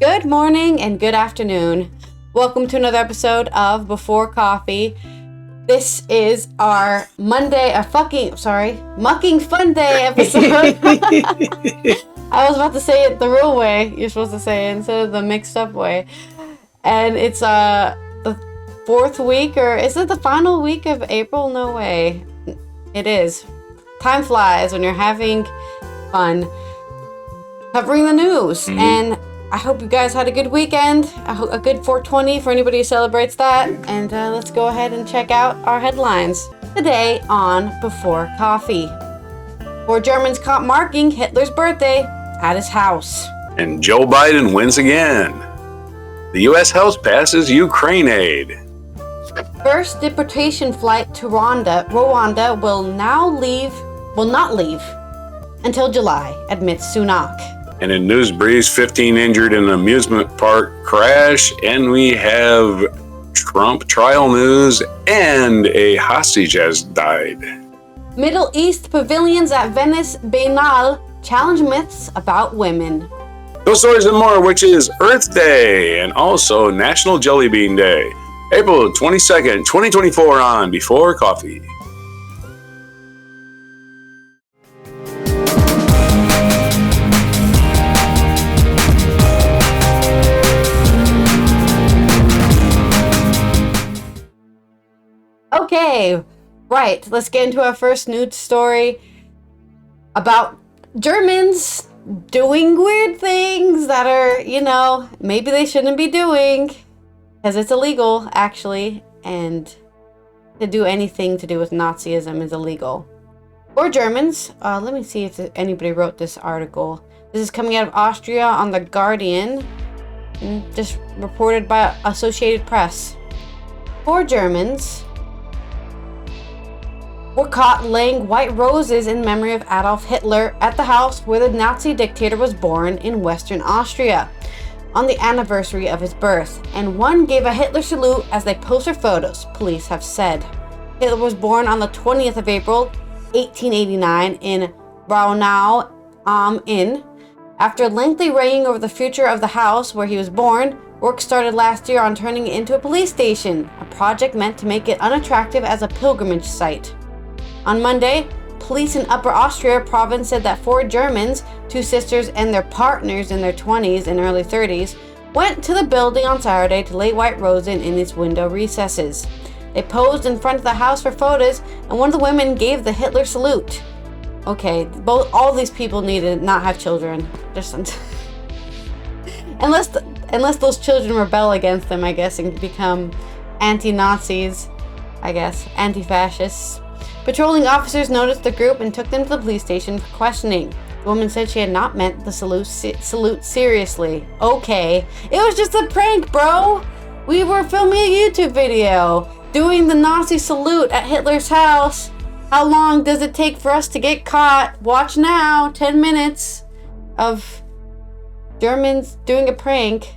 Good morning and good afternoon. Welcome to another episode of Before Coffee. This is our Mucking Fun Day episode. I was about to say it the real way you're supposed to say it instead of the mixed up way. And it's the fourth week, or is it the final week of April? No way. It is. Time flies when you're having fun covering the news. Mm-hmm. And I hope you guys had a good weekend. A good 420 for anybody who celebrates that. And let's go ahead and check out our headlines today on Before Coffee. 4 Germans caught marking Hitler's birthday at his house. And Joe Biden wins again. The U.S. House passes Ukraine aid. First deportation flight to Rwanda will not leave until July, admits Sunak. And in News Breeze, 15 injured in an amusement park crash. And we have Trump trial news, and a hostage has died. Middle East pavilions at Venice Biennale challenge myths about women. Those stories and more, which is Earth Day and also National Jelly Bean Day. April 22nd, 2024 on Before Coffee. Okay, right, let's get into our first news story about Germans doing weird things that are, maybe they shouldn't be doing, because it's illegal, actually, and to do anything to do with Nazism is illegal. 4 Germans, let me see if anybody wrote this article. This is coming out of Austria on The Guardian, just reported by Associated Press. 4 Germans were caught laying white roses in memory of Adolf Hitler at the house where the Nazi dictator was born in Western Austria on the anniversary of his birth, and one gave a Hitler salute as they posted photos, police have said. Hitler was born on the 20th of April, 1889 in Braunau am Inn. After lengthy reigning over the future of the house where he was born, work started last year on turning it into a police station, a project meant to make it unattractive as a pilgrimage site. On Monday, police in Upper Austria province said that 4 Germans, 2 sisters and their partners in their 20s and early 30s, went to the building on Saturday to lay white roses in its window recesses. They posed in front of the house for photos, and one of the women gave the Hitler salute. Okay, all these people need to not have children. Unless those children rebel against them, I guess, and become anti-Nazis, anti-fascists. Patrolling officers noticed the group and took them to the police station for questioning. The woman said she had not meant the salute seriously. Okay, it was just a prank, bro. We were filming a YouTube video doing the Nazi salute at Hitler's house. How long does it take for us to get caught? Watch now, 10 minutes of Germans doing a prank.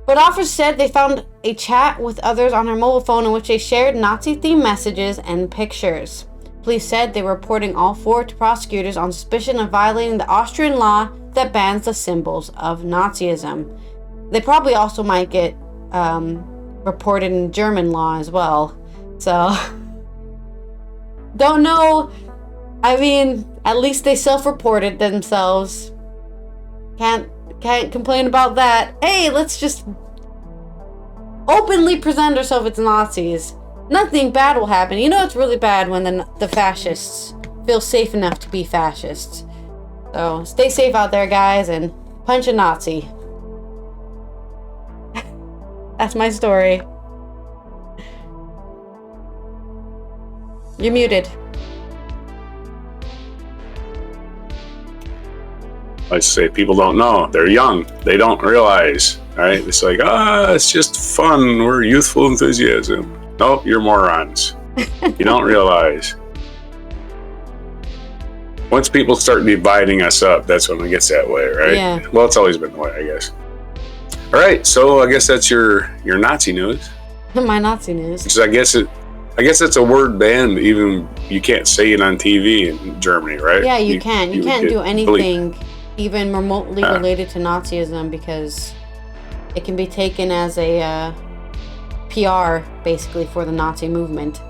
But officers said they found a chat with others on her mobile phone in which they shared Nazi-themed messages and pictures. Police said they were reporting all 4 to prosecutors on suspicion of violating the Austrian law that bans the symbols of Nazism. They probably also might get reported in German law as well. So, don't know. I mean, at least they self-reported themselves. Can't complain about that. Hey, let's just openly present ourselves as Nazis. Nothing bad will happen. You know it's really bad when the fascists feel safe enough to be fascists. So stay safe out there, guys, and punch a Nazi. That's my story. You're muted. I say people don't know. They're young. They don't realize. Right? It's like, it's just fun. We're youthful enthusiasm. Nope, you're morons. You don't realize. Once people start dividing us up, that's when it gets that way, right? Yeah. Well, it's always been the way, I guess. All right, so I guess that's your Nazi news. My Nazi news. Because I guess it's a word banned. Even you can't say it on TV in Germany, right? Yeah, you can. You can't do anything even remotely related to Nazism, because it can be taken as a PR, basically, for the Nazi movement.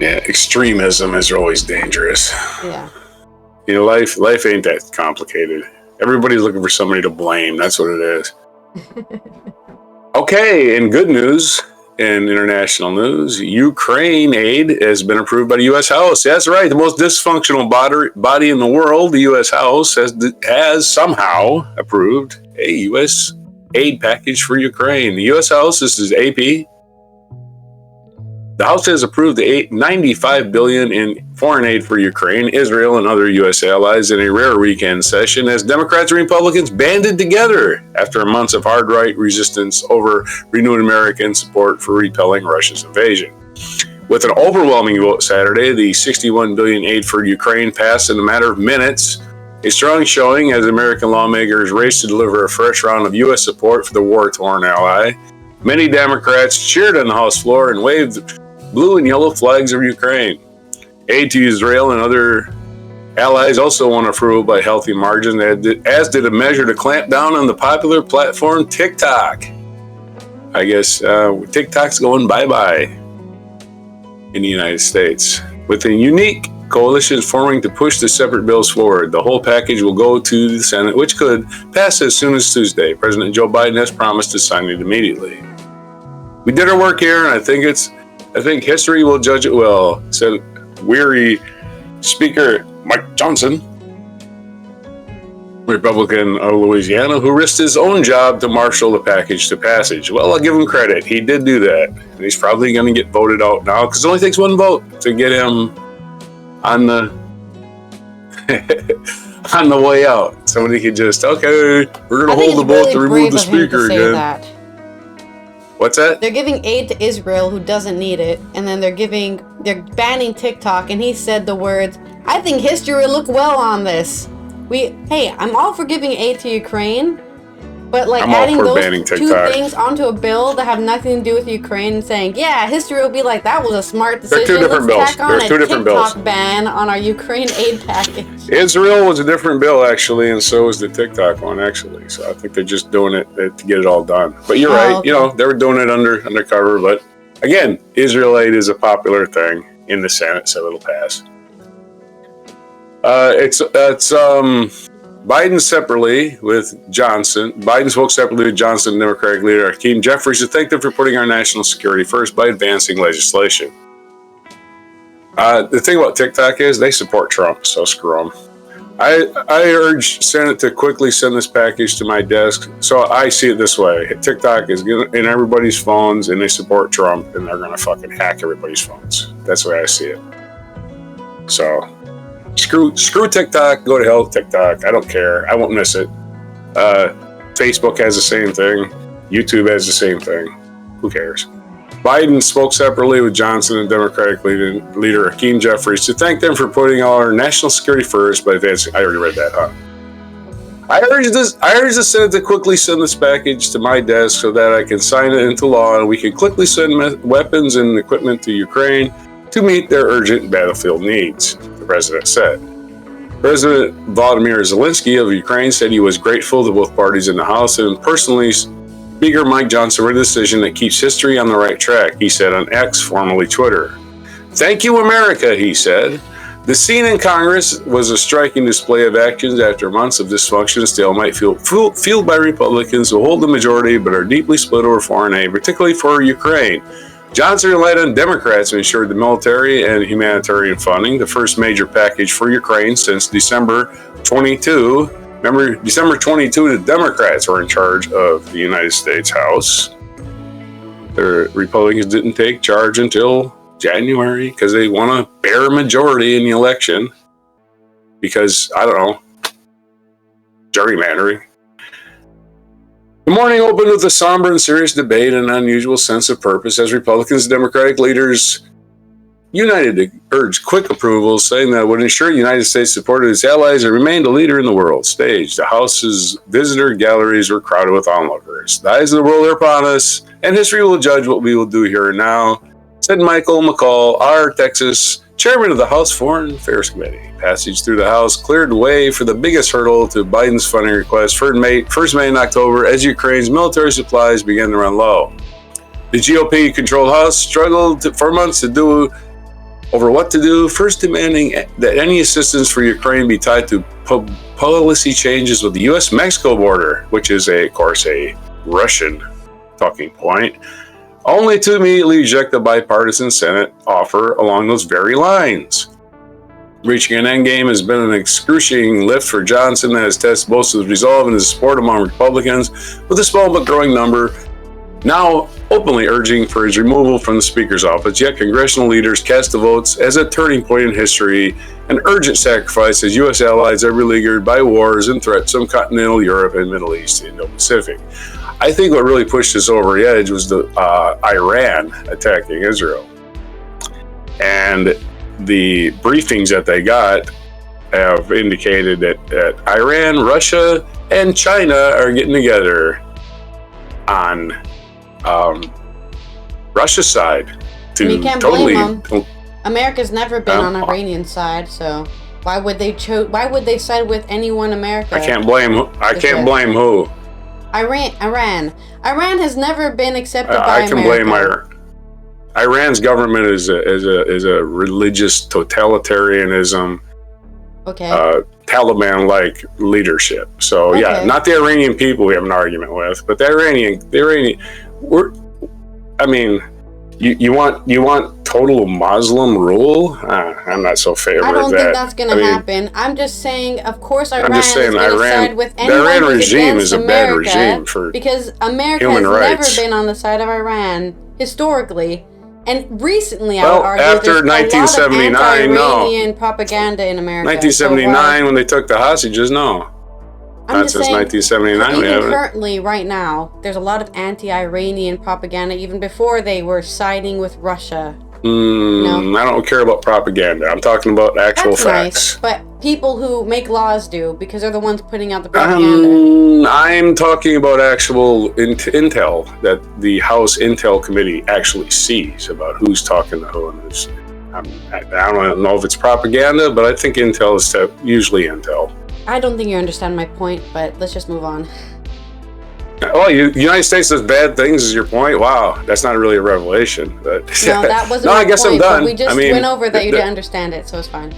Yeah, extremism is always dangerous. Yeah. You know, life ain't that complicated. Everybody's looking for somebody to blame. That's what it is. Okay, in good news, in international news, Ukraine aid has been approved by the U.S. House. That's right, the most dysfunctional body in the world, the U.S. House, has somehow approved a U.S. aid package for Ukraine. The U.S. House, this is AP. The House has approved the $95 billion in foreign aid for Ukraine, Israel, and other U.S. allies in a rare weekend session as Democrats and Republicans banded together after months of hard right resistance over renewed American support for repelling Russia's invasion. With an overwhelming vote Saturday, the $61 billion aid for Ukraine passed in a matter of minutes, a strong showing as American lawmakers raced to deliver a fresh round of U.S. support for the war-torn ally. Many Democrats cheered on the House floor and waved blue and yellow flags of Ukraine. Aid to Israel and other allies also won approval by healthy margin, as did a measure to clamp down on the popular platform TikTok. I guess TikTok's going bye-bye in the United States. With a unique coalition forming to push the separate bills forward, the whole package will go to the Senate, which could pass as soon as Tuesday. President Joe Biden has promised to sign it immediately. We did our work here, and I think history will judge it well, said weary Speaker Mike Johnson, Republican of Louisiana, who risked his own job to marshal the package to passage. Well, I'll give him credit. He did do that. And he's probably going to get voted out now because it only takes one vote to get him on the on the way out. Somebody could just, okay, we're going to hold the vote to remove the speaker again. That. What's that? They're giving aid to Israel, who doesn't need it, and then they're banning TikTok, and he said the words, "I think history will look well on this." I'm all for giving aid to Ukraine, but adding those two things onto a bill that have nothing to do with Ukraine and saying, yeah, history will be like, that was a smart decision. They're two different bills. There's two different bills. TikTok ban on our Ukraine aid package. Israel was a different bill, actually, and so was the TikTok one, actually. So I think they're just doing it to get it all done. But you're right. Okay. You know, they were doing it undercover. But again, Israel aid is a popular thing in the Senate, so it'll pass. Biden spoke separately with Johnson, Democratic leader Hakeem Jeffries, to thank them for putting our national security first by advancing legislation. The thing about TikTok is they support Trump, so screw them. I urge Senate to quickly send this package to my desk. So I see it this way. TikTok is in everybody's phones, and they support Trump, and they're going to fucking hack everybody's phones. That's the way I see it. So screw TikTok. Go to hell with TikTok. I don't care. I won't miss it. Facebook has the same thing. YouTube has the same thing. Who cares? Biden spoke separately with Johnson and Democratic leader Hakeem Jeffries to thank them for putting our national security first by advancing. I already read that, huh? I urge the Senate to quickly send this package to my desk so that I can sign it into law and we can quickly send weapons and equipment to Ukraine to meet their urgent battlefield needs, the president said. President Volodymyr Zelensky of Ukraine said he was grateful to both parties in the House and personally Speaker Mike Johnson for a decision that keeps history on the right track, he said on X, formerly Twitter. Thank you, America, he said. The scene in Congress was a striking display of actions after months of dysfunction and stalemate fueled by Republicans who hold the majority but are deeply split over foreign aid, particularly for Ukraine. Johnson relied on Democrats to ensure the military and humanitarian funding, the first major package for Ukraine since December 22. Remember, December 22, the Democrats were in charge of the United States House. The Republicans didn't take charge until January because they won a bare majority in the election. Because, I don't know, gerrymandering. The morning opened with a somber and serious debate and an unusual sense of purpose as Republicans and Democratic leaders united to urge quick approval, saying that it would ensure the United States supported its allies and remained a leader in the world stage. The House's visitor galleries were crowded with onlookers. The eyes of the world are upon us, and history will judge what we will do here and now, said Michael McCall, our Texas chairman of the House Foreign Affairs Committee. Passage through the House cleared the way for the biggest hurdle to Biden's funding request, first made in October as Ukraine's military supplies began to run low. The GOP-controlled House struggled for months to do over what to do, first demanding that any assistance for Ukraine be tied to policy changes with the U.S.-Mexico border, which is, of course, a Russian talking point, only to immediately reject the bipartisan Senate offer along those very lines. Reaching an endgame has been an excruciating lift for Johnson that has tested most of the resolve and his support among Republicans, with a small but growing number now openly urging for his removal from the Speaker's office. Yet congressional leaders cast the votes as a turning point in history, an urgent sacrifice as U.S. allies are beleaguered by wars and threats from continental Europe and Middle East and Indo-Pacific. I think what really pushed us over the edge was the Iran attacking Israel. And the briefings that they got have indicated that Iran, Russia, and China are getting together on Russia's side to you can't totally blame them. America's never been on Iranian side, so why would they side with anyone America? I can't blame who. Iran has never been accepted by America. I can blame Iran's government is a religious totalitarianism, Taliban-like leadership. So yeah, not the Iranian people we have an argument with, but the Iranian. You want total Muslim rule? I'm not so favorable. I don't think that's going to happen. I'm just saying, of course, Iran is going to side with anyone the Iran who's regime against is a America, bad regime for because America human has rights. never been on the side of Iran historically, and recently I Well, would argue after there's 1979, a lot of anti-Iranian propaganda in America. 1979, when they took the hostages, no. I'm Not just since saying, 1979, we even haven't. currently, right now, there's a lot of anti-Iranian propaganda, even before they were siding with Russia. No? I don't care about propaganda. I'm talking about actual That's facts. nice, but people who make laws do, because they're the ones putting out the propaganda. I'm talking about actual intel that the House Intel Committee actually sees about who's talking to who and who's. I don't know if it's propaganda, but I think intel is usually intel. I don't think you understand my point, but let's just move on. Oh, the United States does bad things is your point? Wow, that's not really a revelation. But No, that wasn't no, my I guess point, I'm done. but we just went over that you didn't understand it, so it's fine.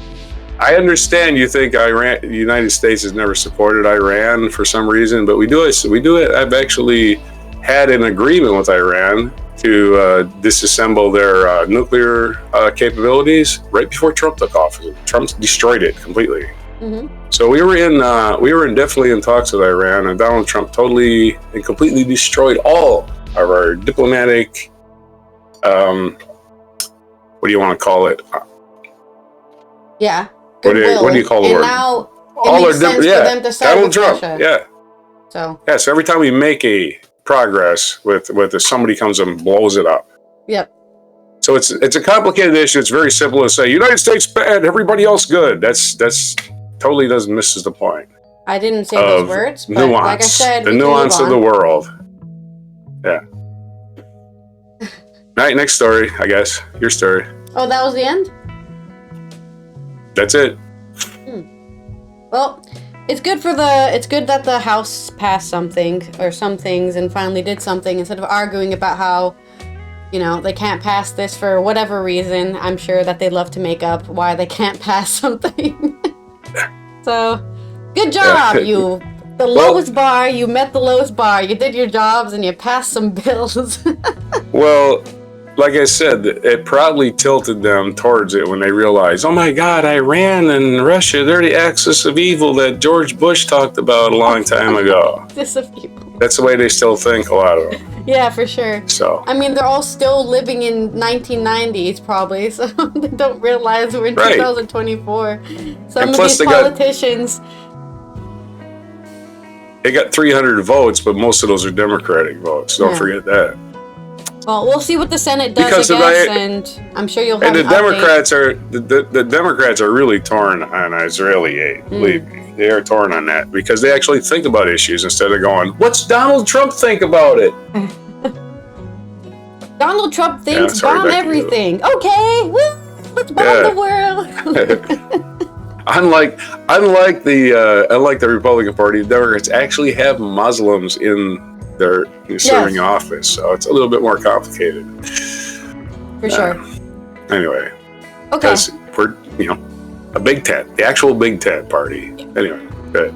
I understand you think the United States has never supported Iran for some reason, but we do it. I've actually had an agreement with Iran to disassemble their nuclear capabilities right before Trump took office. Trump destroyed it completely. Mm-hmm. So we were definitely in talks with Iran, and Donald Trump totally and completely destroyed all of our diplomatic, what do you want to call it? Yeah. What do you call the word? And now all it makes sense for them to side Donald with Trump. Russia. Yeah. So every time we make a progress with somebody comes and blows it up. Yep. So it's a complicated issue. It's very simple to say United States bad, everybody else good. That's totally misses the point. I didn't say those words, but nuance, like I said, the nuance of the world. Yeah. All right, next story, I guess. Your story. Oh, that was the end? That's it. Well, it's good that the House passed something or some things and finally did something instead of arguing about how, they can't pass this for whatever reason. I'm sure that they'd love to make up why they can't pass something. So, good job, you. The lowest bar, you met the lowest bar. You did your jobs and you passed some bills. Well, like I said, it probably tilted them towards it when they realized, oh my God, Iran and Russia, they're the axis of evil that George Bush talked about a long time ago. Axis of evil. That's the way they still think, a lot of them. Yeah, for sure. So. I mean, they're all still living in 1990s, probably, so they don't realize we're in 2024. Some of these politicians... They got 300 votes, but most of those are Democratic votes. Don't forget that. Well, we'll see what the Senate does, and I'm sure you'll have an update. The Democrats are really torn on Israeli aid. Believe me, they are torn on that because they actually think about issues instead of going, "What's Donald Trump think about it?" Donald Trump thinks bomb everything. Okay, woo! Let's bomb the world. Unlike the Republican Party, the Democrats actually have Muslims in their serving office, so it's a little bit more complicated. For sure. Anyway, Okay. Because we're a Big Tent, the actual Big Tent party. Anyway, good.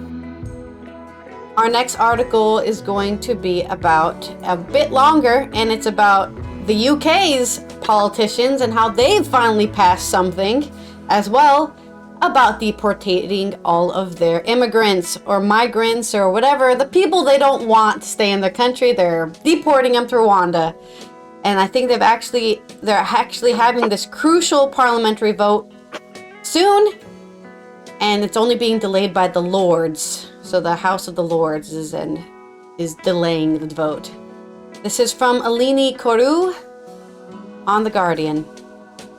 Our next article is going to be about a bit longer, and it's about the UK's politicians and how they've finally passed something as well about deportating all of their immigrants or migrants or whatever, the people they don't want to stay in their country. They're deporting them to Rwanda. And I think they're actually having this crucial parliamentary vote soon, and it's only being delayed by the Lords. So the House of the Lords is delaying the vote. This is from Eleni Kourou on The Guardian.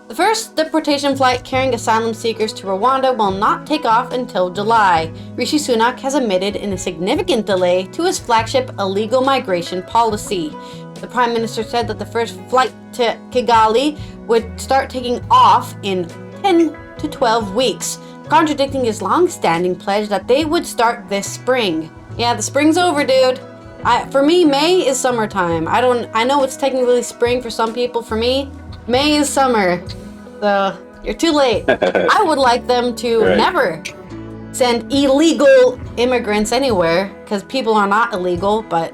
The first deportation flight carrying asylum seekers to Rwanda will not take off until July. Rishi Sunak has admitted in a significant delay to his flagship illegal migration policy. The Prime Minister said that the first flight to Kigali would start taking off in 10 to 12 weeks, contradicting his long-standing pledge that they would start this spring. Yeah, the spring's over, dude. For me, May is summertime. I know it's technically spring for some people. For me, May is summer. So you're too late. I would like them to never send illegal immigrants anywhere, because people are not illegal, but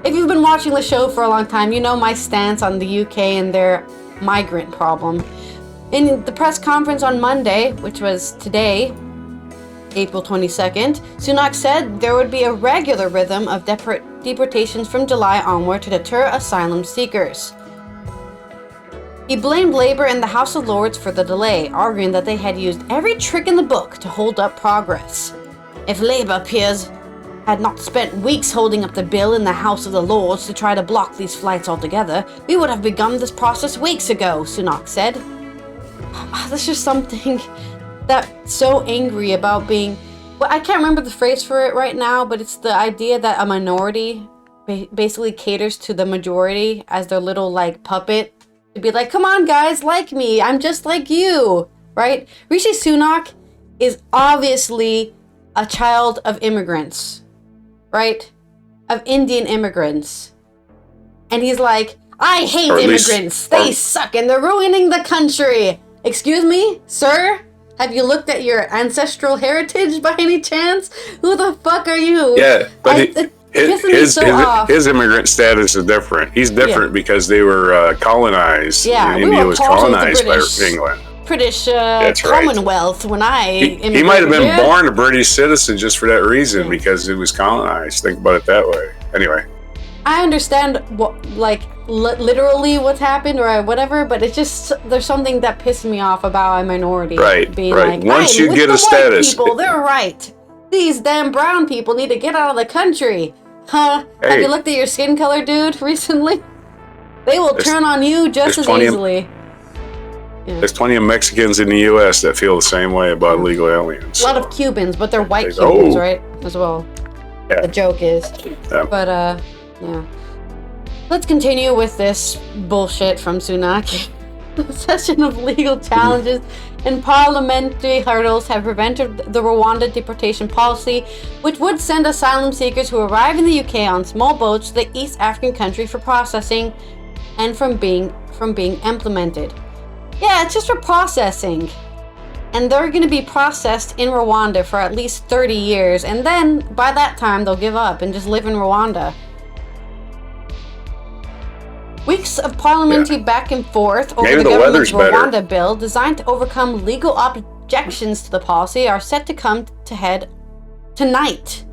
if you've been watching the show for a long time, you know my stance on the UK and their migrant problem. In the press conference on Monday, which was today, April 22nd, Sunak said there would be a regular rhythm of deportations from July onward to deter asylum seekers. He blamed Labour and the House of Lords for the delay, arguing that they had used every trick in the book to hold up progress. If Labour peers had not spent weeks holding up the bill in the House of the Lords to try to block these flights altogether, we would have begun this process weeks ago, Sunak said. There's just something that's so angry about being... Well, I can't remember the phrase for it right now, but it's the idea that a minority basically caters to the majority as their little, puppet. To be like, come on, guys, like me. I'm just like you, right? Rishi Sunak is obviously a child of immigrants, right? Of Indian immigrants. And he's like, I hate immigrants. They suck and they're ruining the country. Excuse me, sir? Have you looked at your ancestral heritage by any chance? Who the fuck are you? Yeah, but his immigrant status is different. He's different because they were colonized. Yeah, India was colonized by England. British Commonwealth when I immigrated. He might have been born a British citizen just for that reason, because it was colonized. Think about it that way. Anyway. I understand what, literally what's happened or whatever, but it's just, there's something that pissed me off about a minority. Being like, once you get a status. People, they're right. These damn brown people need to get out of the country. Huh? Hey. Have you looked at your skin color, dude, recently? They will turn on you just as easily. There's plenty of Mexicans in the U.S. that feel the same way about illegal aliens. A lot of Cubans, but they're white Cubans, right? As well. Yeah. The joke is. Yeah. But, yeah. Let's continue with this bullshit from Sunak. The session of legal challenges and parliamentary hurdles have prevented the Rwanda deportation policy, which would send asylum seekers who arrive in the UK on small boats to the East African country for processing and from being implemented. Yeah, it's just for processing. And they're going to be processed in Rwanda for at least 30 years, and then by that time they'll give up and just live in Rwanda. Weeks of parliamentary back and forth over the government's Rwanda bill designed to overcome legal objections to the policy are set to come to head tonight,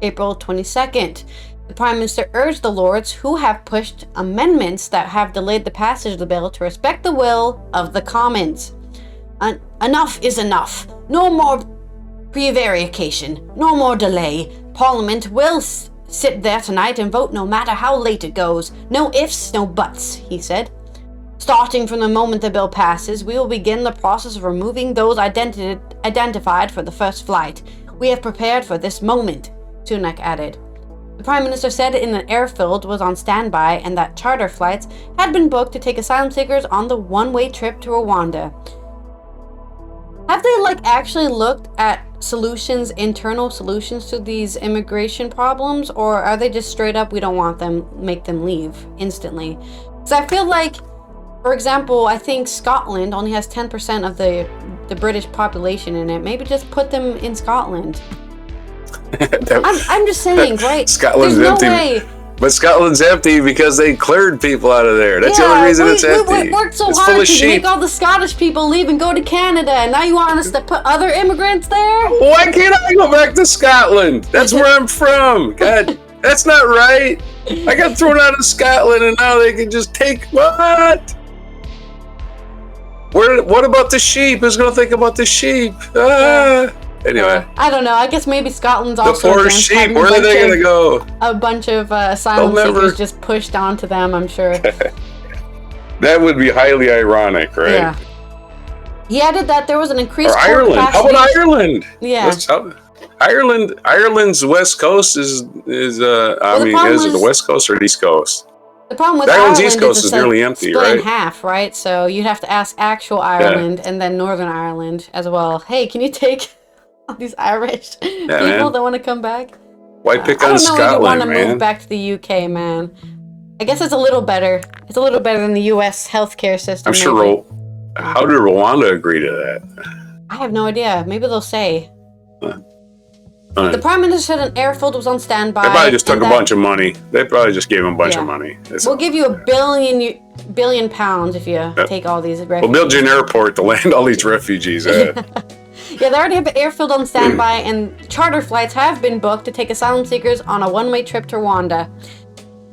April 22nd. The Prime Minister urged the Lords, who have pushed amendments that have delayed the passage of the bill, to respect the will of the Commons. Enough is enough. No more prevarication. No more delay. Parliament will sit there tonight and vote no matter how late it goes. No ifs, no buts, he said. Starting from the moment the bill passes, we will begin the process of removing those identified for the first flight. We have prepared for this moment, Sunak added. The Prime Minister said an airfield was on standby and that charter flights had been booked to take asylum seekers on the one-way trip to Rwanda. Have they actually looked at internal solutions to these immigration problems, or are they just straight up, we don't want them, make them leave instantly? Because I feel like, for example, I think Scotland only has 10% of the British population in it. Maybe just put them in Scotland. I'm just saying, right? Scotland's There's empty. No way. But Scotland's empty because they cleared people out of there. That's the only reason it's empty. We worked so it's hard to make all the Scottish people leave and go to Canada, and now you want us to put other immigrants there? Why can't I go back to Scotland? That's where I'm from. God, that's not right. I got thrown out of Scotland, and now they can just take what? What about the sheep? Who's going to think about the sheep? Anyway. I don't know. I guess maybe Scotland's also the poor sheep. Where are they going to go? A bunch of asylum seekers just pushed onto them, I'm sure. That would be highly ironic, right? Yeah. He added that there was an increased Ireland. How about Ireland? Yeah. Ireland's west coast is the west coast or the east coast? The problem with Ireland's Ireland east coast is nearly empty, split right? in half, right? So you'd have to ask actual Ireland and then Northern Ireland as well. Hey, can you take all these Irish people that want to come back? Why pick on Scotland, man? I don't know if you want to move back to the UK, man. I guess it's a little better. It's a little better than the US healthcare system. I'm sure. How did Rwanda agree to that? I have no idea. Maybe they'll say. The Prime Minister said an airfield was on standby. They probably just took a bunch of money. They probably just gave him a bunch of money. We'll give you £1 billion if you take all these refugees. We'll build you an airport to land all these refugees at. They already have an airfield on standby, and charter flights have been booked to take asylum seekers on a one-way trip to Rwanda.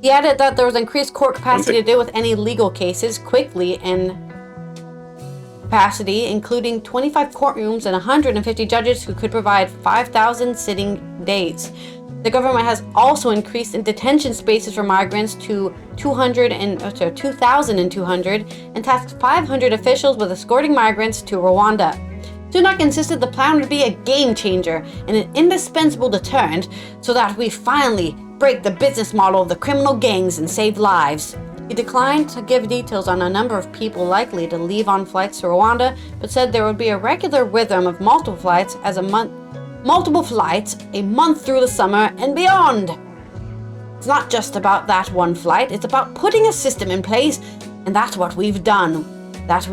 He added that there was increased court capacity to deal with any legal cases quickly and capacity, including 25 courtrooms and 150 judges who could provide 5,000 sitting days. The government has also increased in detention spaces for migrants to 2,200 and tasked 500 officials with escorting migrants to Rwanda. Sunak insisted the plan would be a game changer and an indispensable deterrent so that we finally break the business model of the criminal gangs and save lives. He declined to give details on a number of people likely to leave on flights to Rwanda, but said there would be a regular rhythm of multiple flights a month through the summer and beyond. It's not just about that one flight, it's about putting a system in place, and that's what we've done. That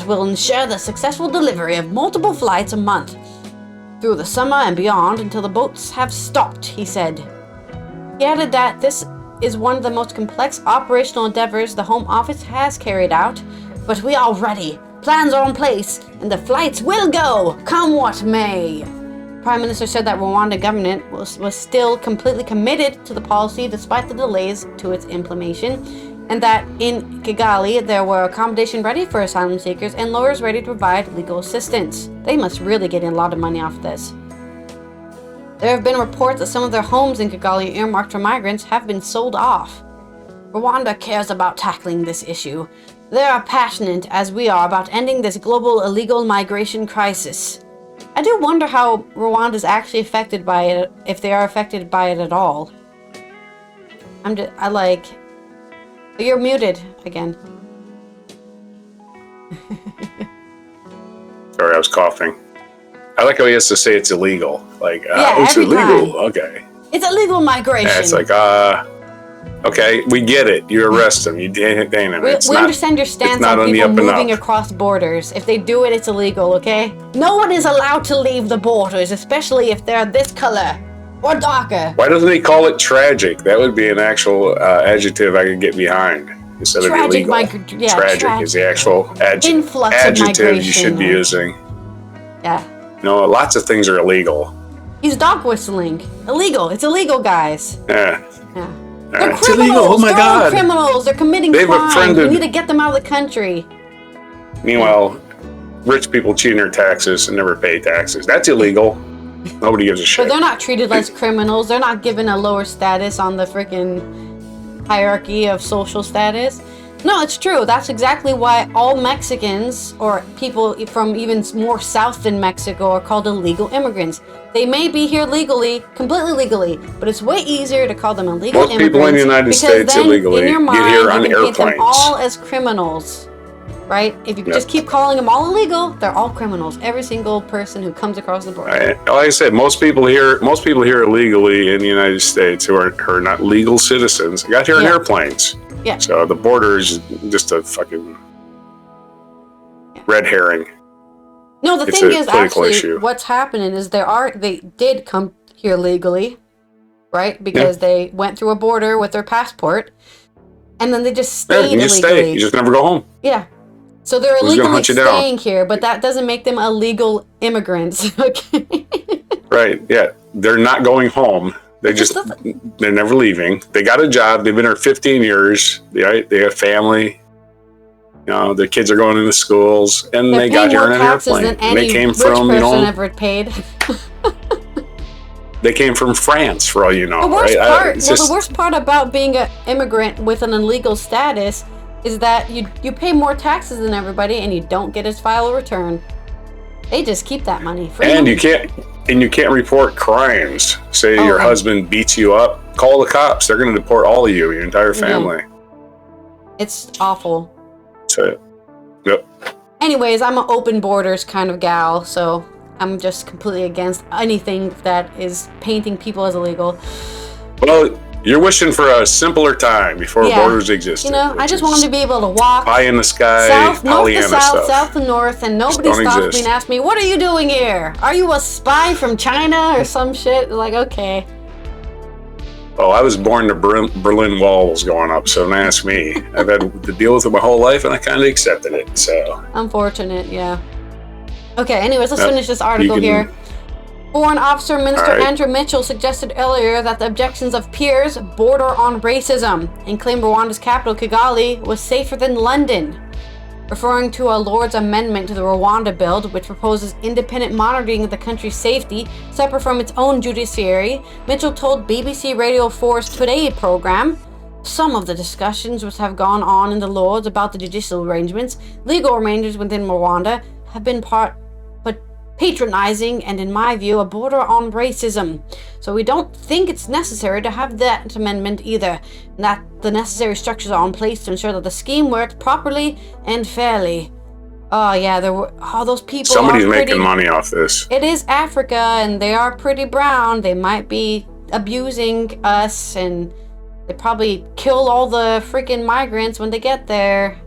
will ensure the successful delivery of multiple flights a month through the summer and beyond until the boats have stopped, he said. He added that this is one of the most complex operational endeavors the Home Office has carried out, but we are ready. Plans are in place, and the flights will go, come what may. Prime Minister said that Rwanda government was still completely committed to the policy despite the delays to its implementation, and that in Kigali there were accommodation ready for asylum seekers and lawyers ready to provide legal assistance. They must really get in a lot of money off this. There have been reports that some of their homes in Kigali earmarked for migrants have been sold off. Rwanda cares about tackling this issue. They are passionate as we are about ending this global illegal migration crisis. I do wonder how Rwanda is actually affected by it, if they are affected by it at all. You're muted again. Sorry, I was coughing. I like how he has to say it's illegal. It's every illegal. time. Okay. It's illegal migration. Yeah, it's okay, we get it. You arrest them. You detain them. We understand your stance on people moving across borders. If they do it, it's illegal, okay? No one is allowed to leave the borders, especially if they're this color or darker. Why doesn't he call it tragic? That would be an actual adjective I could get behind instead of illegal. Tragic is the actual adjective you should be using. Yeah. No, lots of things are illegal. He's dog whistling. Illegal. It's illegal, guys. Yeah. They're it's illegal. Oh my God. Criminals. They're committing crimes. We need to get them out of the country. Meanwhile, rich people cheating their taxes and never pay taxes. That's illegal. Nobody gives a shit. But they're not treated as criminals. They're not given a lower status on the freaking hierarchy of social status. No, it's true. That's exactly why all Mexicans or people from even more south than Mexico are called illegal immigrants. They may be here legally, completely legally, but it's way easier to call them illegal Most immigrants. people in the United States then illegally in your mind, get here on you can paint them airplanes. all as criminals, right? If you just keep calling them all illegal, they're all criminals. Every single person who comes across the border. Like I said, most people here illegally in the United States who are not legal citizens got here in airplanes. Yeah. So the border is just a fucking red herring. No, the thing is actually what's happening is they did come here legally, right? Because they went through a border with their passport, and then they just stayed illegally. Stay. You just never go home. Yeah. So they're illegally staying here, but that doesn't make them illegal immigrants. Okay. Right. Yeah. They're not going home. They're never leaving. They got a job. They've been here 15 years. Right? They have family. You know, their kids are going into schools, and they got here in an airplane. And they came from, ever paid. They came from France, for all you know. The worst part about being an immigrant with an illegal status is that you pay more taxes than everybody, and you don't get to file a return. They just keep that money. You can't report crimes. Say your husband beats you up, call the cops. They're going to deport all of you, your entire family. It's awful. So, yep. Anyways, I'm an open borders kind of gal, so I'm just completely against anything that is painting people as illegal. Well, you're wishing for a simpler time before borders existed. You know, I just wanted to be able to walk pie in the sky, north to south, south to north, and nobody stops me and asks me, "What are you doing here? Are you a spy from China or some shit?" Like, okay. Oh, I was born to Berlin Wall was going up, so don't ask me. I've had to deal with it my whole life, and I kind of accepted it. So unfortunate, yeah. Okay, anyways, let's finish this article here. Foreign Officer Minister Andrew Mitchell suggested earlier that the objections of peers border on racism and claimed Rwanda's capital, Kigali, was safer than London. Referring to a Lord's amendment to the Rwanda bill, which proposes independent monitoring of the country's safety, separate from its own judiciary, Mitchell told BBC Radio 4's Today program, "Some of the discussions which have gone on in the Lords about the judicial arrangements, legal arrangements within Rwanda, have been patronizing and, in my view, a border on racism. So we don't think it's necessary to have that amendment either, and that the necessary structures are in place to ensure that the scheme works properly and fairly." Oh yeah, there were all those people. Somebody's making money off this. It is Africa, and they are pretty brown. They might be abusing us, and they probably kill all the freaking migrants when they get there.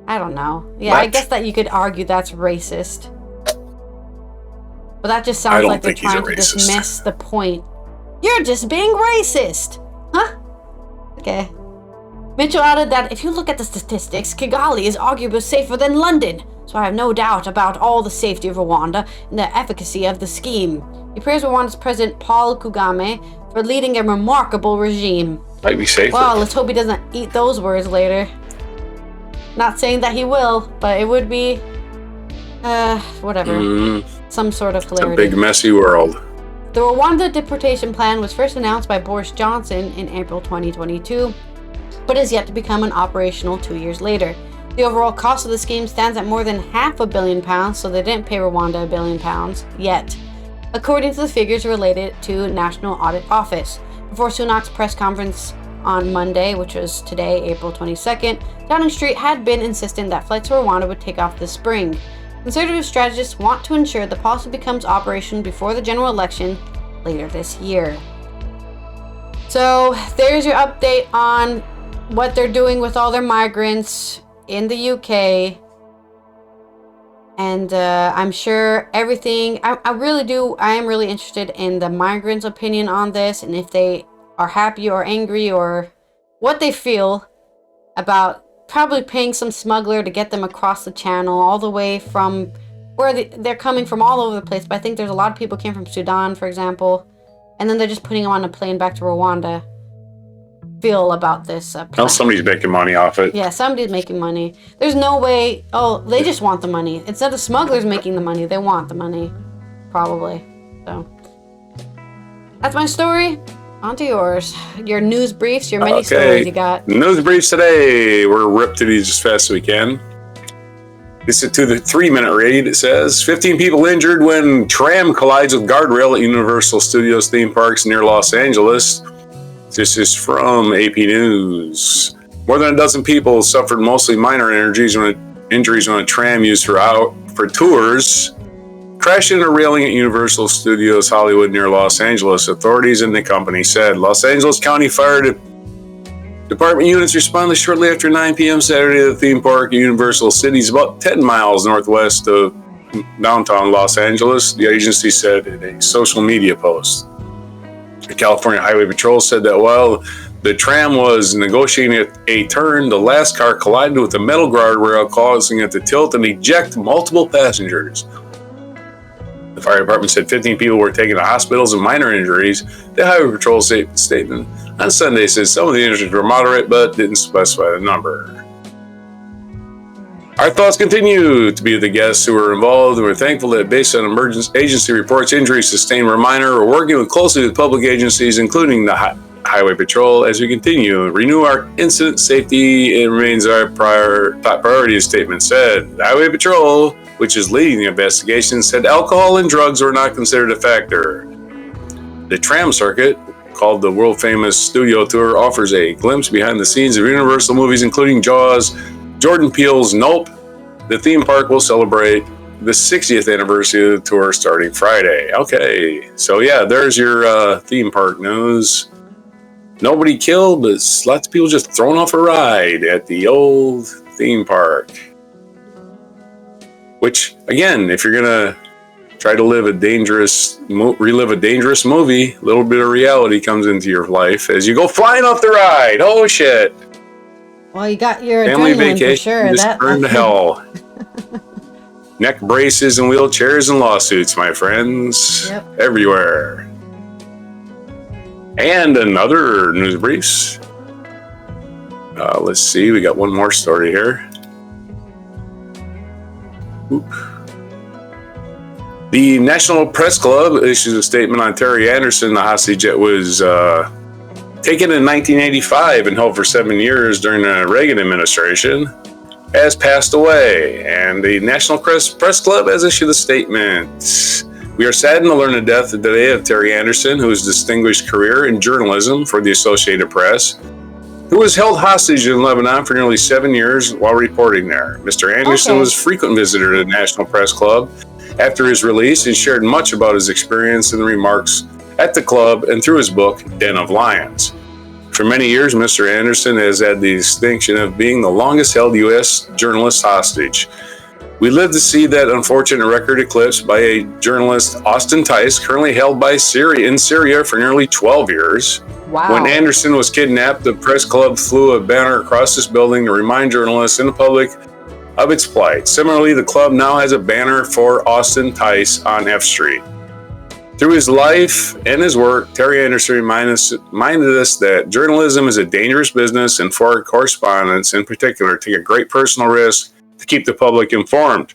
I don't know. Yeah, I guess that you could argue that's racist. But that just sounds like they're trying to dismiss the point. You're just being racist. Huh? Okay. Mitchell added that if you look at the statistics, Kigali is arguably safer than London, so I have no doubt about all the safety of Rwanda and the efficacy of the scheme. He praised Rwanda's President Paul Kagame for leading a remarkable regime. Might be safer. Well, let's hope he doesn't eat those words later. Not saying that he will, but it would be, whatever. Some sort of clarity. It's a big, messy world. The Rwanda deportation plan was first announced by Boris Johnson in April 2022, but is yet to become an operational 2 years later. The overall cost of the scheme stands at more than £500 million, so they didn't pay Rwanda £1 billion yet, according to the figures related to National Audit Office. Before Sunak's press conference on Monday, which was today, April 22nd, Downing Street had been insisting that flights to Rwanda would take off this spring. Conservative strategists want to ensure the policy becomes operational before the general election later this year. So there's your update on what they're doing with all their migrants in the UK. And I'm sure everything, I am really interested in the migrants' opinion on this, and if they are happy or angry or what they feel about probably paying some smuggler to get them across the channel all the way from where they're coming from all over the place. But I think there's a lot of people came from Sudan, for example, and then they're just putting them on a plane back to Rwanda. Feel about this well, somebody's making money off it. Yeah, somebody's making money. There's no way. Oh, they just want the money. Instead of smugglers making the money, they want the money, probably. So that's my story. On to your news briefs, your mini stories you got. News briefs today. We're ripped to these as fast as we can. This is to the 3-minute read. It says 15 people injured when tram collides with guardrail at Universal Studios theme parks near Los Angeles. This is from AP News. More than a dozen people suffered mostly minor injuries when a tram used for tours crashed into a railing at Universal Studios Hollywood near Los Angeles. Authorities in the company said Los Angeles County Fire Department units responded shortly after 9 p.m. Saturday to the theme park at Universal Cities, about 10 miles northwest of downtown Los Angeles, the agency said in a social media post. The California Highway Patrol said that while the tram was negotiating a turn, the last car collided with a metal guardrail, causing it to tilt and eject multiple passengers. The fire department said 15 people were taken to hospitals with minor injuries. The Highway Patrol statement on Sunday says some of the injuries were moderate, but didn't specify the number. Our thoughts continue to be with the guests who were involved, and we're thankful that based on emergency agency reports, injuries sustained were minor. We're working closely with public agencies, including the Highway Patrol, as we continue to renew our incident safety. It remains our top priority, the statement said. The Highway Patrol, which is leading the investigation, said alcohol and drugs were not considered a factor. The tram circuit, called the world-famous Studio Tour, offers a glimpse behind the scenes of Universal movies, including Jaws, Jordan Peele's Nope. The theme park will celebrate the 60th anniversary of the tour starting Friday. Okay, so yeah, there's your theme park news. Nobody killed, but lots of people just thrown off a ride at the old theme park. Which, again, if you're gonna try to relive a dangerous movie, a little bit of reality comes into your life as you go flying off the ride. Oh shit! Well, you got your family adrenaline vacation for sure. just burned to hell. Neck braces and wheelchairs and lawsuits, my friends. Yep. Everywhere. And another news briefs. Let's see, we got one more story here. Oop. The National Press Club issues a statement on Terry Anderson, the hostage that was taken in 1985 and held for 7 years during the Reagan administration, has passed away. And the National Press Club has issued a statement. We are saddened to learn the death today of Terry Anderson, whose distinguished career in journalism for the Associated Press, who was held hostage in Lebanon for nearly 7 years while reporting there. Mr. Anderson was a frequent visitor to the National Press Club after his release and shared much about his experience and remarks at the club and through his book, Den of Lions. For many years, Mr. Anderson has had the distinction of being the longest held U.S. journalist hostage. We live to see that unfortunate record eclipsed by a journalist, Austin Tice, currently held in Syria for nearly 12 years. Wow. When Anderson was kidnapped, the press club flew a banner across this building to remind journalists and the public of its plight. Similarly, the club now has a banner for Austin Tice on F Street. Through his life and his work, Terry Anderson reminded us that journalism is a dangerous business, and for correspondents in particular, take a great personal risk to keep the public informed.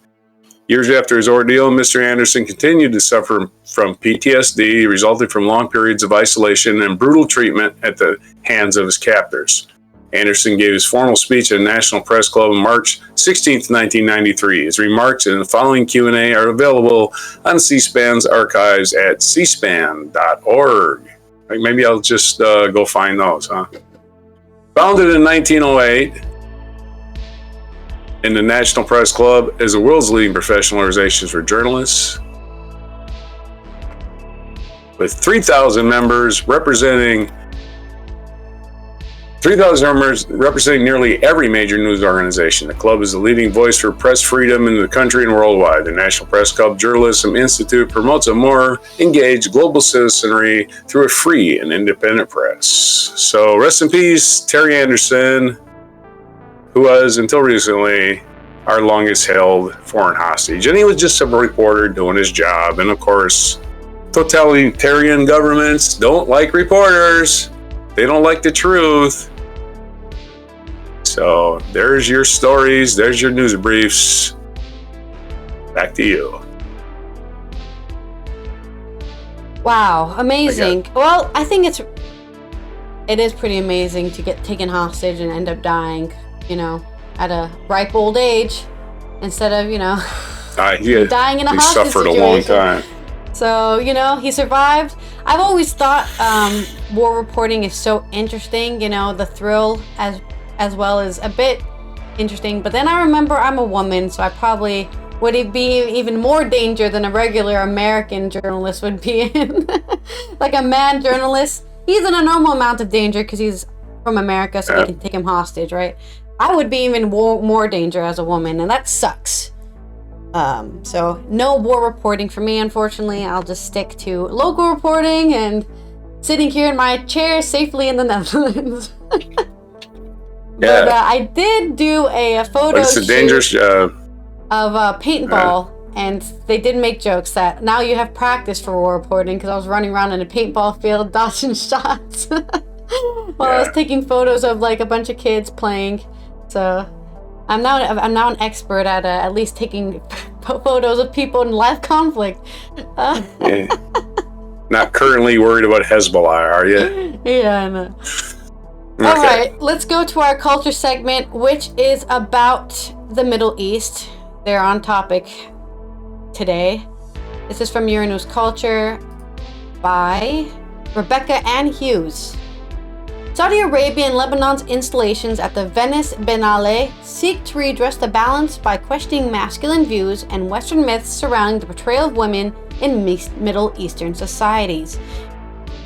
Years after his ordeal, Mr. Anderson continued to suffer from PTSD resulting from long periods of isolation and brutal treatment at the hands of his captors. Anderson gave his formal speech at the National Press Club on March 16, 1993. His remarks and the following Q&A are available on C-SPAN's archives at cspan.org. Maybe I'll just go find those, huh? Founded in 1908, and the National Press Club is the world's leading professional organization for journalists, with 3,000 members representing nearly every major news organization. The club is the leading voice for press freedom in the country and worldwide. The National Press Club Journalism Institute promotes a more engaged global citizenry through a free and independent press. So rest in peace, Terry Anderson, who was, until recently, our longest held foreign hostage. And he was just a reporter doing his job. And of course, totalitarian governments don't like reporters. They don't like the truth. So there's your stories. There's your news briefs. Back to you. Wow, amazing. Well, I think it's it is pretty amazing to get taken hostage and end up dying, at a ripe old age instead of, dying in a hostage suffered situation. a long time. So, he survived. I've always thought war reporting is so interesting, the thrill as well as a bit interesting. But then I remember I'm a woman, so I probably would be even more danger than a regular American journalist would be in. Like a man journalist, he's in a normal amount of danger because he's from America, so they can take him hostage, right? I would be even more danger as a woman, and that sucks. So no war reporting for me, unfortunately. I'll just stick to local reporting and sitting here in my chair safely in the Netherlands. Yeah. But I did do a photo It's a dangerous job. Of paintball, and they did make jokes that now you have practice for war reporting because I was running around in a paintball field dodging shots while I was taking photos of like a bunch of kids playing. So I'm now an expert at least taking photos of people in live conflict. Yeah. Not currently worried about Hezbollah, are you? Yeah, I know. Okay. All right, let's go to our culture segment, which is about the Middle East. They're on topic today. This is from Euronews Culture by Rebecca Ann Hughes. Saudi Arabia and Lebanon's installations at the Venice Biennale seek to redress the balance by questioning masculine views and Western myths surrounding the portrayal of women in Middle Eastern societies.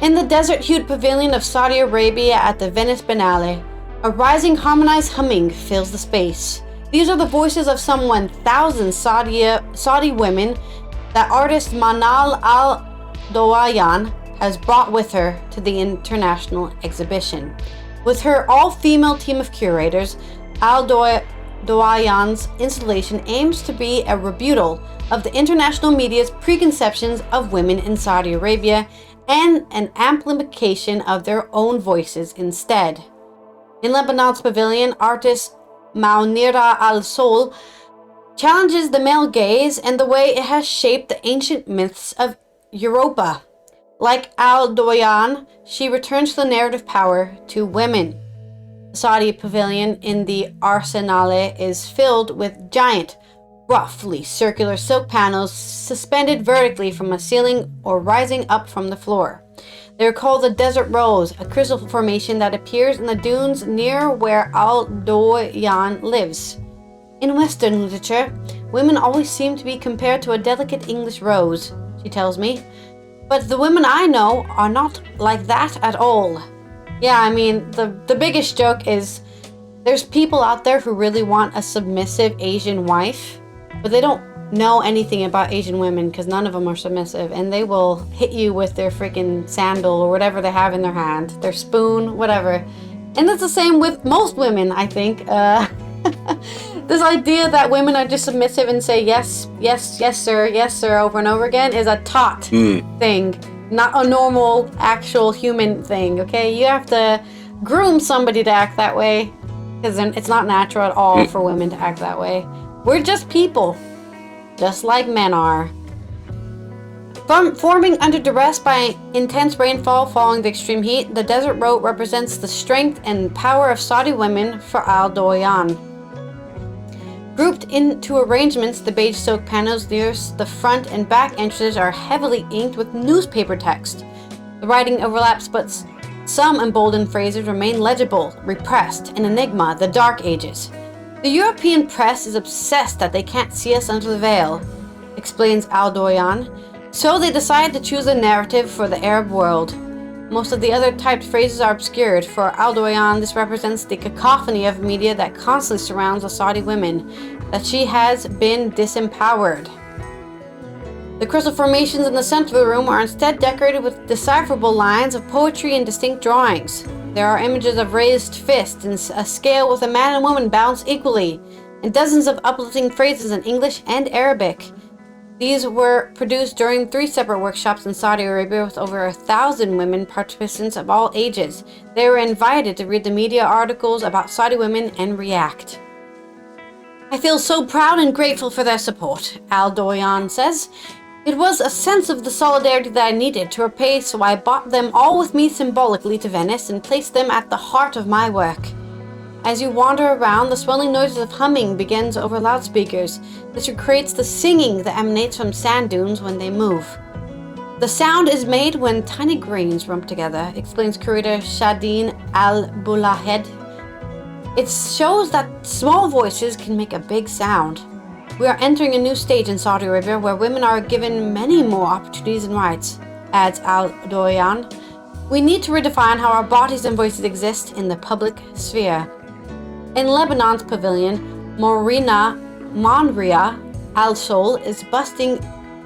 In the desert-hued pavilion of Saudi Arabia at the Venice Biennale, a rising harmonized humming fills the space. These are the voices of some 1,000 Saudi women that artist Manal Al-Dowayan has brought with her to the international exhibition. With her all-female team of curators, Al-Dowayan's installation aims to be a rebuttal of the international media's preconceptions of women in Saudi Arabia and an amplification of their own voices instead. In Lebanon's pavilion, artist Maunira Al-Sol challenges the male gaze and the way it has shaped the ancient myths of Europa. Like Al-Doyan, she returns the narrative power to women. The Saudi pavilion in the Arsenale is filled with giant, roughly circular silk panels suspended vertically from a ceiling or rising up from the floor. They are called the Desert Rose, a crystal formation that appears in the dunes near where Al-Doyan lives. In Western literature, women always seem to be compared to a delicate English rose, she tells me. But the women I know are not like that at all. Yeah, I mean, the biggest joke is there's people out there who really want a submissive Asian wife, but they don't know anything about Asian women because none of them are submissive, and they will hit you with their freaking sandal or whatever they have in their hand, their spoon, whatever. And that's the same with most women, I think. This idea that women are just submissive and say yes, yes, yes sir over and over again is a taught thing, not a normal, actual human thing, okay? You have to groom somebody to act that way because it's not natural at all for women to act that way. We're just people, just like men are. Forming under duress by intense rainfall following the extreme heat, the desert road represents the strength and power of Saudi women for Al-Doyan. Grouped into arrangements, the beige silk panels near the front and back entrances are heavily inked with newspaper text. The writing overlaps, but some emboldened phrases remain legible: repressed, an enigma, the Dark Ages. The European press is obsessed that they can't see us under the veil, explains Al-Doyan. So they decided to choose a narrative for the Arab world. Most of the other typed phrases are obscured. For Al-Doyan, this represents the cacophony of media that constantly surrounds the Saudi women, that she has been disempowered. The crystal formations in the center of the room are instead decorated with decipherable lines of poetry and distinct drawings. There are images of raised fists and a scale with a man and woman balanced equally, and dozens of uplifting phrases in English and Arabic. These were produced during 3 separate workshops in Saudi Arabia with over 1,000 women participants of all ages. They were invited to read the media articles about Saudi women and react. I feel so proud and grateful for their support, Al-Doyan says. It was a sense of the solidarity that I needed to repay, so I brought them all with me symbolically to Venice and placed them at the heart of my work. As you wander around, the swelling noises of humming begins over loudspeakers. This recreates the singing that emanates from sand dunes when they move. The sound is made when tiny grains rump together, explains curator Shadeen Al-Bulahed. It shows that small voices can make a big sound. We are entering a new stage in Saudi Arabia where women are given many more opportunities and rights, adds Al-Doyan. We need to redefine how our bodies and voices exist in the public sphere. In Lebanon's pavilion, Monria Al-Sol is busting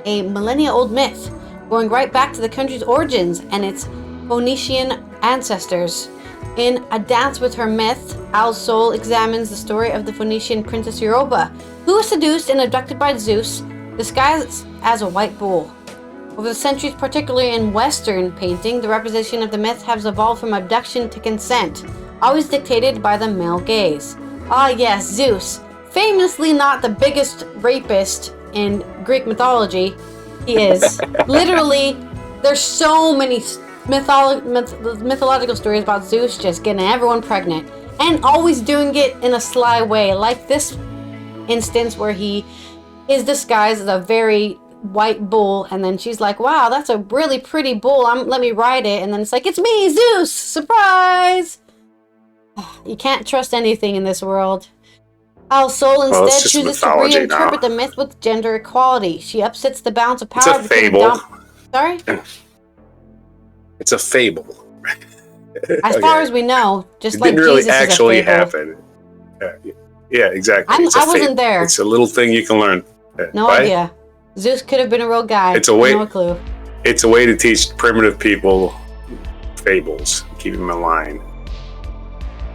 a millennia-old myth, going right back to the country's origins and its Phoenician ancestors. In A Dance with Her Myth, Al-Sol examines the story of the Phoenician princess Europa, who was seduced and abducted by Zeus, disguised as a white bull. Over the centuries, particularly in Western painting, the representation of the myth has evolved from abduction to consent, always dictated by the male gaze. Ah yes, Zeus, famously not the biggest rapist in Greek mythology. He is. Literally, there's so many mythological stories about Zeus just getting everyone pregnant and always doing it in a sly way, like this instance where he is disguised as a very white bull, and then she's like, wow, that's a really pretty bull, let me ride it, and then it's like, it's me, Zeus, surprise. You can't trust anything in this world. Al-Sol instead chooses to reinterpret the myth with gender equality. She upsets the balance of power. It's a fable. Sorry? It's a fable. As far as we know, just it like didn't really Jesus actually is a fable. happen. Yeah, exactly. I wasn't there. It's a little thing you can learn. No idea. Zeus could have been a real guy. It's a way. No clue. It's a way to teach primitive people fables, keep them in line.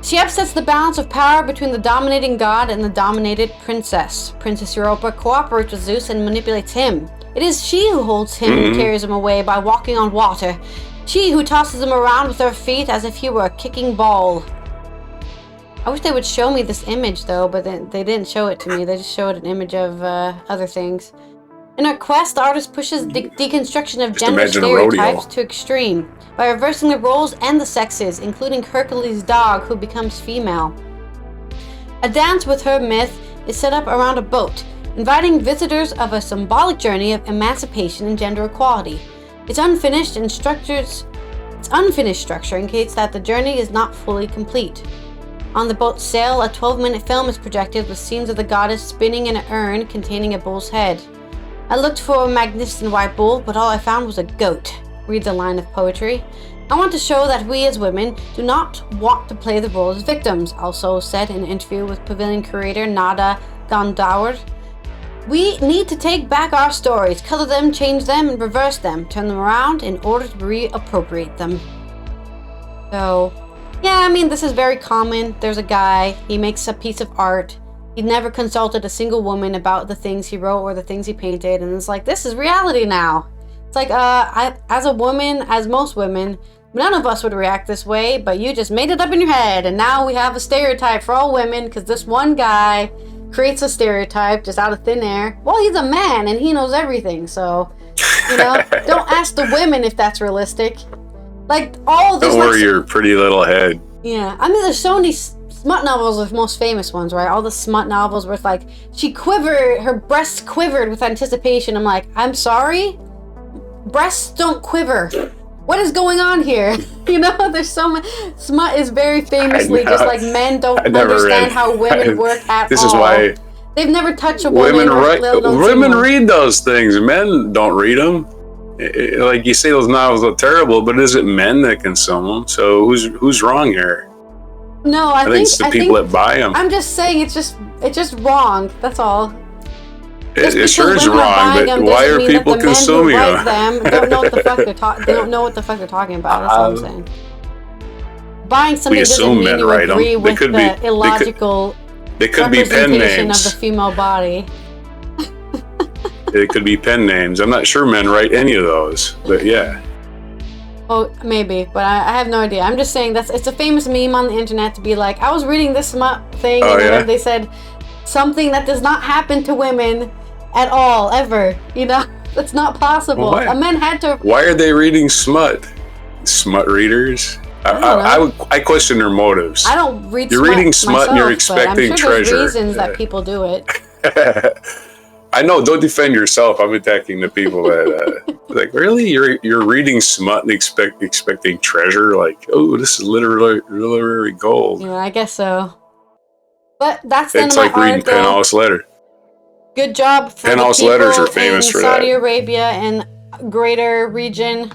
She upsets the balance of power between the dominating god and the dominated princess. Princess Europa cooperates with Zeus and manipulates him. It is she who holds him and carries him away by walking on water. She who tosses him around with her feet as if he were a kicking ball. I wish they would show me this image though, but they didn't show it to me. They just showed an image of other things. In her quest, the artist pushes deconstruction of gender stereotypes to extreme by reversing the roles and the sexes, including Hercules' dog, who becomes female. A Dance with Her Myth is set up around a boat, inviting visitors of a symbolic journey of emancipation and gender equality. Its unfinished structure indicates that the journey is not fully complete. On the boat's sail, a 12-minute film is projected with scenes of the goddess spinning in an urn containing a bull's head. I looked for a magnificent white bull, but all I found was a goat, reads a line of poetry. I want to show that we as women do not want to play the role as victims, also said in an interview with Pavilion curator Nada Gandawar. We need to take back our stories, color them, change them, and reverse them, turn them around in order to reappropriate them. So, yeah, I mean, this is very common. There's a guy, he makes a piece of art. He never consulted a single woman about the things he wrote or the things he painted, and it's like, this is reality now. It's like, as a woman, as most women, none of us would react this way, but you just made it up in your head, and now we have a stereotype for all women because this one guy creates a stereotype just out of thin air. Well, he's a man and he knows everything, so, you know, don't ask the women if that's realistic. Like, all this. Don't worry your pretty little head. Yeah, I mean, there's so many smut novels, are the most famous ones, right? All the smut novels where it's like, her breasts quivered with anticipation. I'm like, I'm sorry? Breasts don't quiver. What is going on here? You know, there's so much. Smut is very famously just like men don't understand how women work at all. This is why they've never touched a woman. Women read those things. Men don't read them. Like you say, those novels are terrible, but is it men that consume them? So who's wrong here? No, I think it's the people that buy them. I'm just saying it's just wrong. That's all. It sure is wrong, but why are people consuming them? Don't know what the fuck they don't know what the fuck they're talking about. That's all I'm saying. Buying something doesn't mean you agree with the illogical representation of the female body. It could be pen names. I'm not sure men write any of those, but yeah. Oh, maybe, but I have no idea. I'm just saying it's a famous meme on the internet to be like, I was reading this smut thing, and then they said something that does not happen to women at all, ever, you know? That's not possible. Why? A man had to. Why are they reading smut? Smut readers? I question their motives. I don't read. You're smut reading smut myself, and you're expecting I'm sure treasure. There's reasons that people do it. I know. Don't defend yourself. I'm attacking the people that like. Really, you're reading smut and expecting treasure. Like, oh, this is literary gold. Yeah, I guess so. But that's the end It's of my like reading article. Penthouse Letter. Good job for Penthouse the people letters are famous in for Saudi that. Arabia and greater region,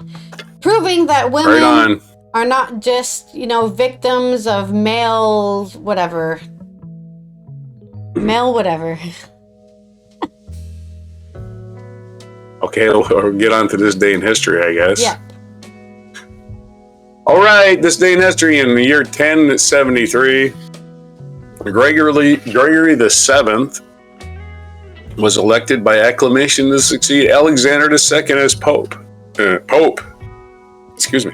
proving that women Right on. are not just, victims of male whatever. Male whatever. Okay, we'll get on to this day in history, I guess. Yeah. All right, this day in history in the year 1073, Gregory the Seventh was elected by acclamation to succeed Alexander II as Pope. Excuse me.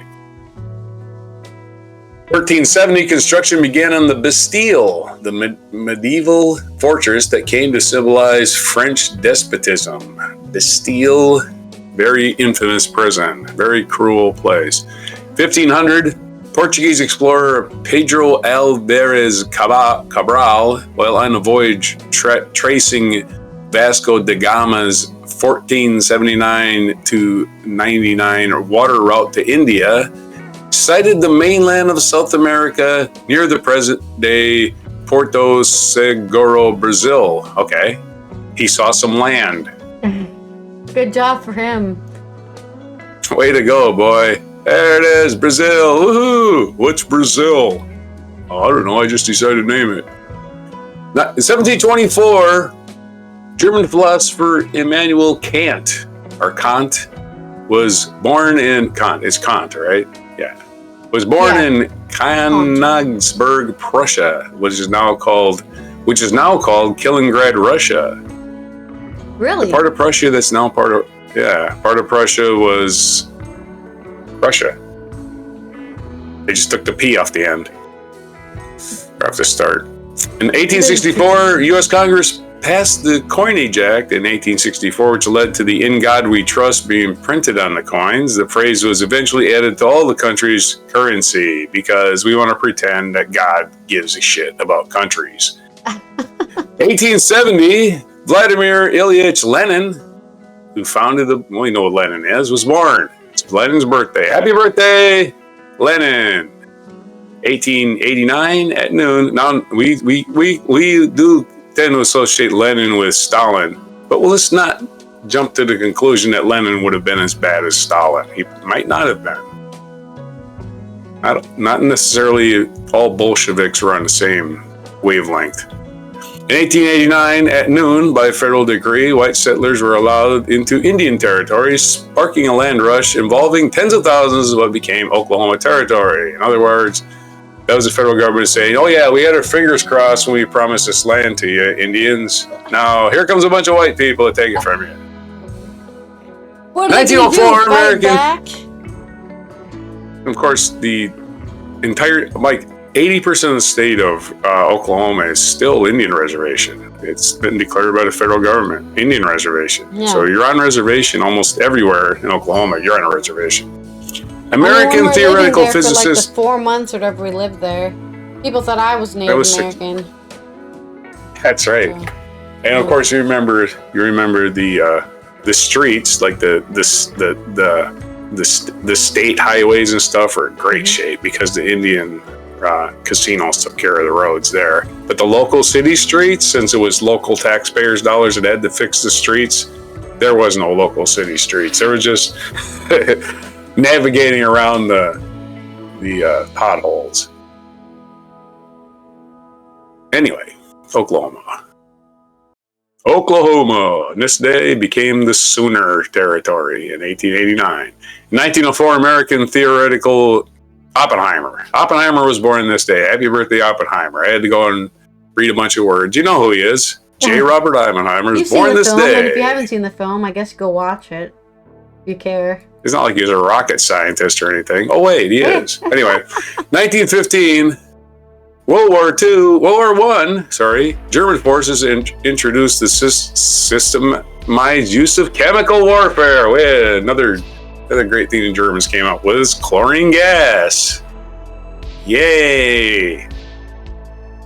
1370, construction began on the Bastille, the medieval fortress that came to symbolize French despotism. Bastille, very infamous prison, very cruel place. 1500, Portuguese explorer Pedro Álvares Cabral, while on a voyage tracing Vasco da Gama's 1479 to 99 water route to India, sighted the mainland of South America near the present-day Porto Seguro, Brazil. Okay, he saw some land. Good job for him. Way to go, boy. There it is, Brazil. Woohoo! What's Brazil? Oh, I don't know. I just decided to name it. In 1724, German philosopher Immanuel Kant, or Kant, was born in Kant. It's Kant, right? Yeah. Was born in Königsberg, Prussia, which is now called Kaliningrad, Russia. Really? The part of Prussia that's now part of Prussia was Russia. They just took the P off the end. Or off the start. In 1864, U.S. Congress passed the Coinage Act in 1864, which led to the "In God We Trust" being printed on the coins. The phrase was eventually added to all the countries' currency because we want to pretend that God gives a shit about countries. 1870, Vladimir Ilyich Lenin, who founded we know what Lenin is, was born. It's Lenin's birthday. Happy birthday, Lenin! 1889 at noon. Now we do tend to associate Lenin with Stalin, but let's not jump to the conclusion that Lenin would have been as bad as Stalin. He might not have been. Not necessarily all Bolsheviks were on the same wavelength. In 1889, at noon, by federal decree, white settlers were allowed into Indian territory, sparking a land rush involving tens of thousands of what became Oklahoma Territory. In other words, that was the federal government saying, oh yeah, we had our fingers crossed when we promised this land to you, Indians. Now, here comes a bunch of white people to take it from you. What 1904 American. Back? Of course, the entire, 80% of the state of Oklahoma is still Indian reservation. It's been declared by the federal government, Indian reservation. Yeah. So you're on reservation almost everywhere in Oklahoma. You're on a reservation. American theoretical physicist. For the 4 months or whatever we lived there, people thought I was Native American. That's right. So, and of course, you remember the streets, like the state highways and stuff are in great shape because the Indian casinos took care of the roads there. But the local city streets, since it was local taxpayers' dollars that had to fix the streets, there was no local city streets. There was just navigating around the potholes. Anyway, Oklahoma. This day became the Sooner Territory in 1889. In 1904, American theoretical Oppenheimer. Oppenheimer was born this day. Happy birthday, Oppenheimer. I had to go and read a bunch of words. You know who he is. J. Robert Oppenheimer is born this day. And if you haven't seen the film, I guess go watch it. If you care. It's not like he's a rocket scientist or anything. Oh, wait, he is. Anyway, 1915, World War I, German forces introduced the minimize use of chemical warfare. Well, another great thing the Germans came up with is chlorine gas. Yay!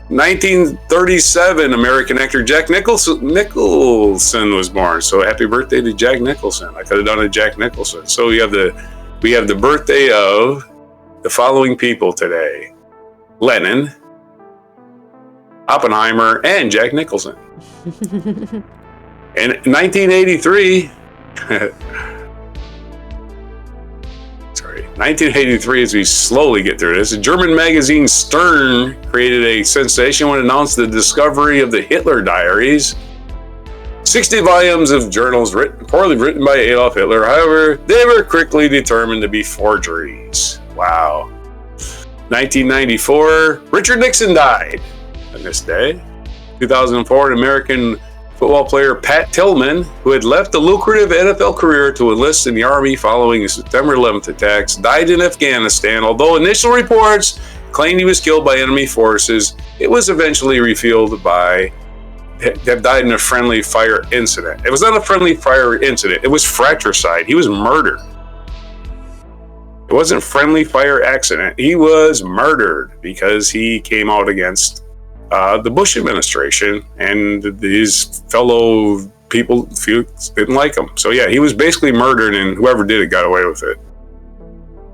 1937, American actor Jack Nicholson was born. So happy birthday to Jack Nicholson. I could have done a Jack Nicholson. So we have the birthday of the following people today: Lenin, Oppenheimer, and Jack Nicholson. In 1983, 1983, as we slowly get through this, the German magazine Stern created a sensation when it announced the discovery of the Hitler Diaries. 60 volumes of journals poorly written by Adolf Hitler. However, they were quickly determined to be forgeries. Wow. 1994, Richard Nixon died on this day. 2004, an American football player, Pat Tillman, who had left a lucrative NFL career to enlist in the Army following the September 11th attacks, died in Afghanistan. Although initial reports claimed he was killed by enemy forces, it was eventually revealed that died in a friendly fire incident. It was not a friendly fire incident. It was fratricide. He was murdered. It wasn't friendly fire accident. He was murdered because he came out against the Bush administration, and these fellow people didn't like him. So yeah, he was basically murdered, and whoever did it got away with it.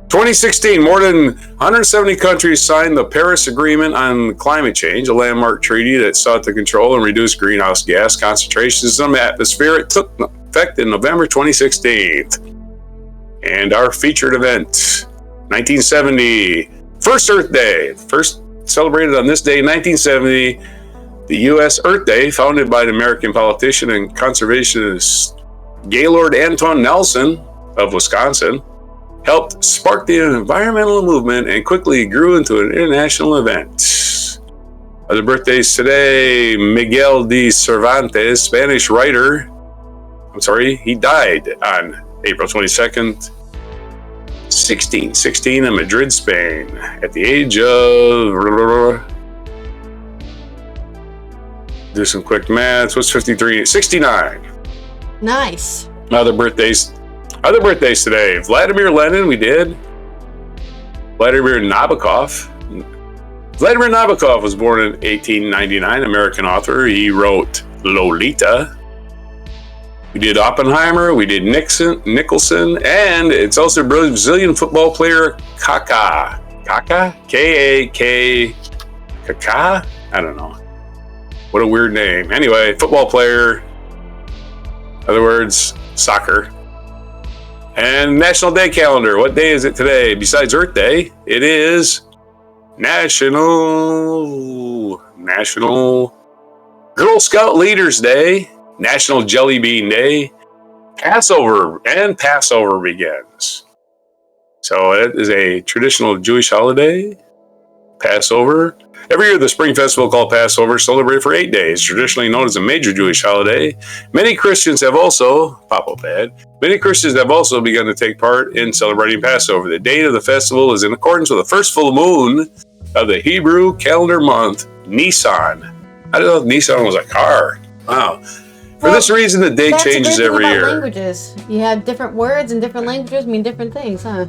2016, more than 170 countries signed the Paris Agreement on Climate Change, a landmark treaty that sought to control and reduce greenhouse gas concentrations in the atmosphere. It took effect in November 2016. And our featured event, 1970, First Earth Day, first celebrated on this day, 1970, the U.S. Earth Day, founded by the American politician and conservationist Gaylord Anton Nelson of Wisconsin, helped spark the environmental movement and quickly grew into an international event. Other birthdays today: Miguel de Cervantes, Spanish writer. He died on April 22nd, 1616 in Madrid, Spain, at the age of, do some quick maths, what's 53? 69. Nice. Other birthdays today: Vladimir Lenin, we did. Vladimir Nabokov. Vladimir Nabokov was born in 1899, American author. He wrote Lolita. We did Oppenheimer, we did Nicholson, and it's also Brazilian football player Kaká. Kaká? K-A-K... Kaká? I don't know. What a weird name. Anyway, football player. Other words, soccer. And National Day calendar. What day is it today? Besides Earth Day, it is National Girl Scout Leaders Day, National Jelly Bean Day, Passover begins. So it is a traditional Jewish holiday, Passover. Every year, the spring festival called Passover is celebrated for 8 days, traditionally known as a major Jewish holiday. Many Christians have also begun to take part in celebrating Passover. The date of the festival is in accordance with the first full moon of the Hebrew calendar month, Nisan. I didn't know if Nissan was a car. Wow. For this reason, the date changes every year. Languages. You have different words and different languages mean different things, huh?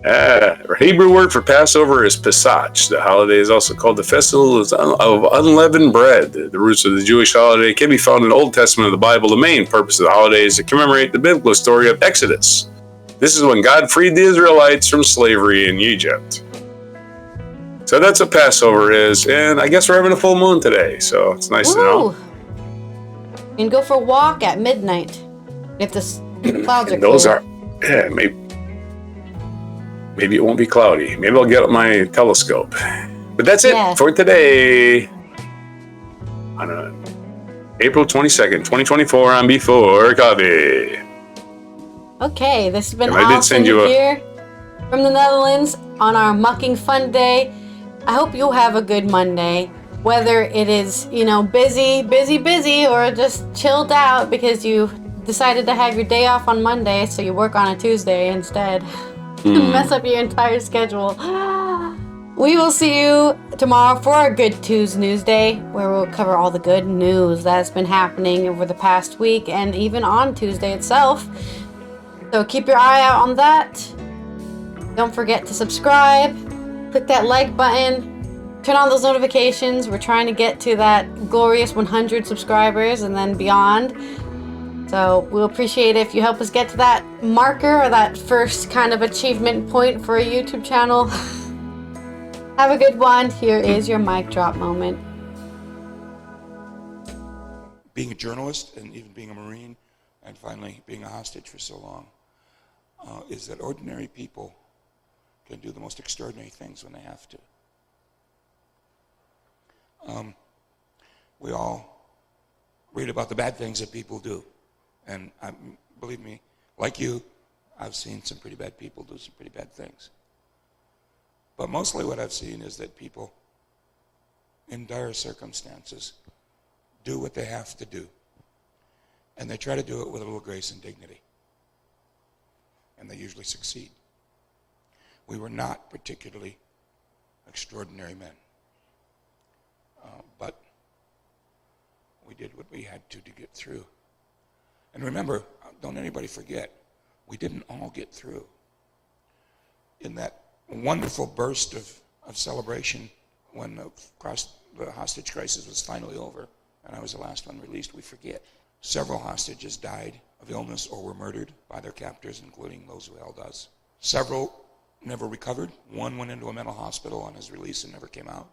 Our Hebrew word for Passover is Pesach. The holiday is also called the Festival of Unleavened Bread. The roots of the Jewish holiday can be found in the Old Testament of the Bible. The main purpose of the holiday is to commemorate the biblical story of Exodus. This is when God freed the Israelites from slavery in Egypt. So that's what Passover is, and I guess we're having a full moon today, so it's nice to know. And go for a walk at midnight if the clouds are clear. Maybe it won't be cloudy. Maybe I'll get up my telescope. But that's it for today. On April 22nd, 2024 on Before Coffee. Okay, this has been awesome here from the Netherlands on our Mucking Fun Day. I hope you have a good Monday. Whether it is, busy, or just chilled out because you decided to have your day off on Monday, so you work on a Tuesday instead. Mess up your entire schedule. We will see you tomorrow for our Good Tues News Day, where we'll cover all the good news that's been happening over the past week and even on Tuesday itself. So keep your eye out on that. Don't forget to subscribe, click that like button, turn on those notifications. We're trying to get to that glorious 100 subscribers and then beyond. So we'll appreciate it if you help us get to that marker or that first kind of achievement point for a YouTube channel. Have a good one. Here is your mic drop moment. Being a journalist and even being a Marine and finally being a hostage for so long is that ordinary people can do the most extraordinary things when they have to. We all read about the bad things that people do. And believe me, like you, I've seen some pretty bad people do some pretty bad things. But mostly what I've seen is that people in dire circumstances do what they have to do. And they try to do it with a little grace and dignity. And they usually succeed. We were not particularly extraordinary men. But we did what we had to get through. And remember, don't anybody forget, we didn't all get through. In that wonderful burst of celebration when the hostage crisis was finally over, and I was the last one released, we forget. Several hostages died of illness or were murdered by their captors, including those who held us. Several never recovered. One went into a mental hospital on his release and never came out.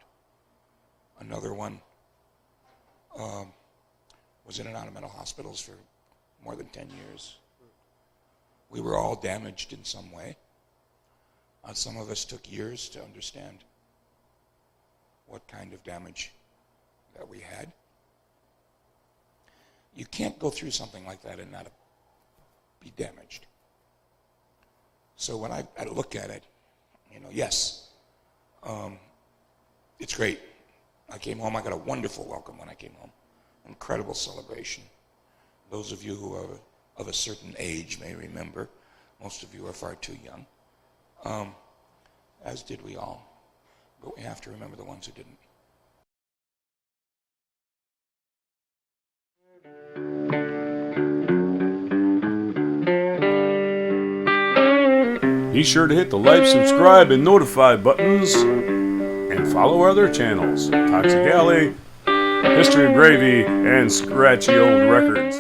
Another one was in and out of mental hospitals for more than 10 years. We were all damaged in some way. Some of us took years to understand what kind of damage that we had. You can't go through something like that and not be damaged. So when I look at it, yes, it's great. I came home, I got a wonderful welcome when I came home. Incredible celebration. Those of you who are of a certain age may remember. Most of you are far too young. As did we all. But we have to remember the ones who didn't. Be sure to hit the like, subscribe, and notify buttons, and follow our other channels, Toxic Alley, History of Gravy, and Scratchy Old Records.